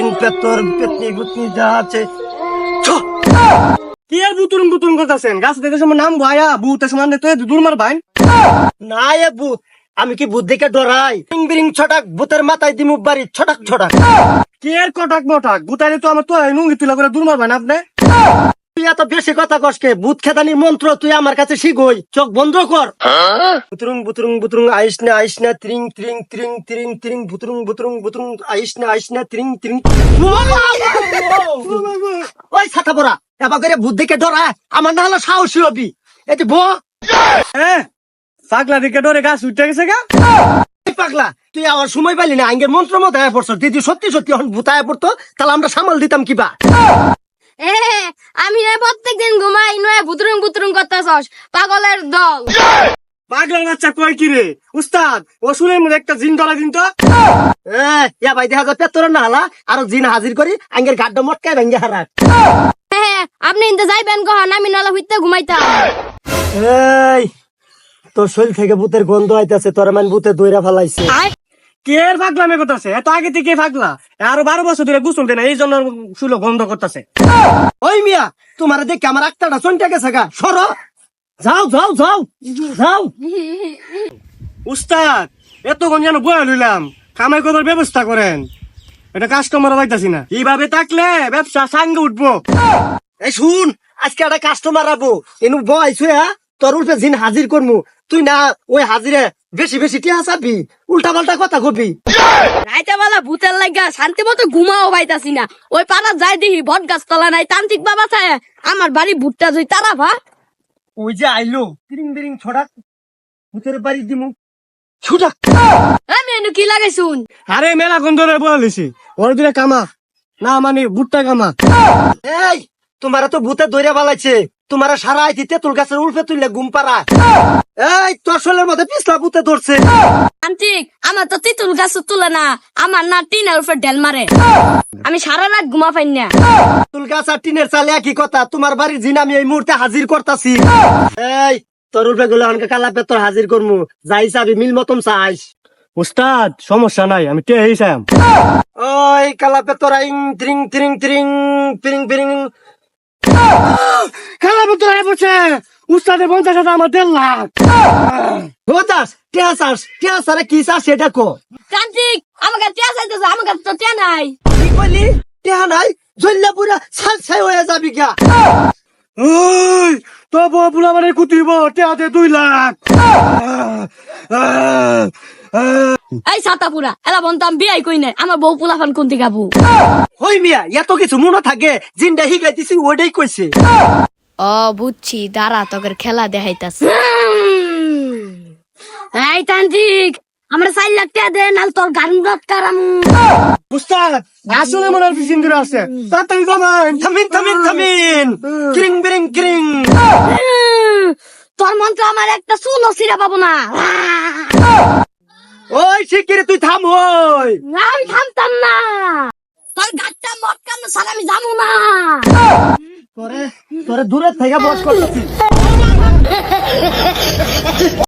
জিন পেতর পেতনি ভূতনি যা আছে কি আর বুতুরুম বুতুরুম করতেছেন? গাছ দেখে সময় নাম ভাইয়া বুতে সমান তো দূর মার ভাই। না এ ভূত, আমি কি ভূত দেখে ডরাই? বিরিং বিরিং ছটাক ভূতের মাথায় দিমু বাড়ি ছটাক ছটাক। কি আর কটাক মটাক বুতাইলে তো আমার তো নুঙ্গি তুলা করে দূর মার ভাই না আপনি। তুই এত বেশি কথা কসকে, ভূত খেদানির মন্ত্র তুই আমার কাছে শিখই, চোখ বন্ধ কর। বুতুরুং বুতুরুং বুতুরুং আইস না ত্রিং ত্রিং ত্রিং ত্রিং ত্রিং বুতুরুং বুতুরুং বুতুরুং আইস না ত্রিং ত্রিং। ওই ছাতা পড়া এবার করে ভূত দেখে ডরা, আমার না হলো সাহসী হবি। এটি ব হ্যাঁ পাগলা দিকে ডরে গাছ উঠে গেছে গা। এই পাগলা, তুই আমার সময় পাইলি না, আঙ্গের মন্ত্র মতো আয় পড়ছ। দিদি সত্যি সত্যি এখন ভূতায় পড়তো, তাহলে আমরা সামাল দিতাম কিবা। আমি প্রত্যেকদিন ঘুমাই নয় বুতুরুং বুতুরুং করতেছস পাগলের দল। পাগলার বাচ্চা কয় কি রে উস্তাদ, ও শুনের মধ্যে একটা জিন ধরা দিন তো। ইয়া ভাই দেখা যায় পেতর না হালা, আর জিন হাজির করি আঙ্গের গাড্ডা মটকায় ভেঙ্গে হারাক। আপনি ইনতে যাইবেন কখন, আমি নালা হইতে ঘুমাইতাম। এই তোর শরীর থেকে ভূতের গন্ধ আইতাছে, তোর মান ভূতে দইরা ফেলাইছে। কে আর পাগলামে করতেছে? এত আগে থেকে পাগলা, আরো 12 বছর ধরে গুছল দেয় না, এই জন্য শুলো গন্ধ করতেছে। ওই মিয়া, তোমার দেখে আমার আক্তাটা চন্টা গেছে গা, সরো যাও যাও যাও যাও। উস্তাদ এতক্ষণ যেন বয়া লইলাম, কামাই করার ব্যবস্থা করেন, এটা কাস্টমার পাইতাছি না। এইভাবে থাকলে ব্যবসা সাঙ্গে উঠবো। এই শুন, আজকে একটা কাস্টমার আবো, এনু বয়স হ্যাঁ তোর উল্পে জিন হাজির করমু, তুই না ওই হাজিরে বেশি বেশি টিয়া চাবি, উল্টা পাল্টা কথা কবি। রাইতে বেলা ভূতের লাগা শান্তি মতো ঘুমাও পাইতাছি না। ওই পাড়া যাই দেখি বট গাছ তলা নাই, তান্ত্রিক বাবা চায় আমার বাড়ি ভুট্টা জই তারা ভা। ওই যে আইলো বিরিং বিরিং ছড়াক, ভূতের বাড়ি দিমু ছুটাক। আমি এনু কি লাগাই শুন। আরে মেলা গন্ধ বয়া লইছি, ওর দিলে কামা না মানে ভুট্টা কামা। এই তোমারা তো ভূতে দইরা বালাইছে, তোমারা সারা আইতি তেঁতুল গাছের উল্পে তুললে ঘুম পাড়া। এই তোর শোলের মধ্যে পিছলা ভূতে ধরছে। তান্ত্রিক আমার তো তিতুল গাছ তুলে না, আমার না টিনের উপর ঢেল মারে, আমি সারা রাত ঘুমা পাই না। তেঁতুল গাছ আর টিনের চালে একই কথা, তোমার বাড়ির জিন আমি এই মুহূর্তে হাজির করতাছি। এই তোর উল্পে গুলো অনেক কালা পেতর হাজির করমু, যাই চাবি মিল মতন চাইস। উস্তাদ সমস্যা নাই, আমি তে হিসাম। ওই কালা পেতর আইং ত্রিং ত্রিং ত্রিং পিরিং পিরিং। খেলা পুত্র আয় পড়ছে, উস্তাদের 50,000 আমার 1.5 লাখ। হোতাস টিয়া চাস, টিয়া চারে কি চাস সেটা কো। তান্ত্রিক আমাকে টিয়া চাইতেছে, আমার কাছে তো টিয়া নাই। কি কইলি? টিয়া নাই? জল্লা পুরা ছাই ছাই হয়ে যাবি গা। ওই তো বুলা মানে কুতিব টেহাতে 2 লাখ। এই ছাতাপুরা এলা বনতাম বিয়াই কই নাই, আমার বউ পোলাফান কোনটি গাবু। হই মিয়া এত কিছু মনে থাকে, জিনটা হিগাইতেছি ওইটাই কইছে। ও বুঝছি, দাঁড়া তোকে খেলা দেখাইতাছে। এই তান্ত্রিক আমরা 4 লাখ টাকা দে, নাল তোর গান কারামু। উস্তাদ আসলে মনে হয় সিন্দুর আছে, তাড়াতাড়ি কমান। থামিন থামিন থামিন, ক্রিং বিরিং ক্রিং। তোর মন্ত্র আমার একটা চুলো ছিঁড়া পাবো না। ওই শিগগিরি তুই থাম। ওই আমি থামতাম না, তোর গাছটা মটকানো ছাড়া আমি যাবো না। তোরে তোরে দূরে থেকে বস করতেছি।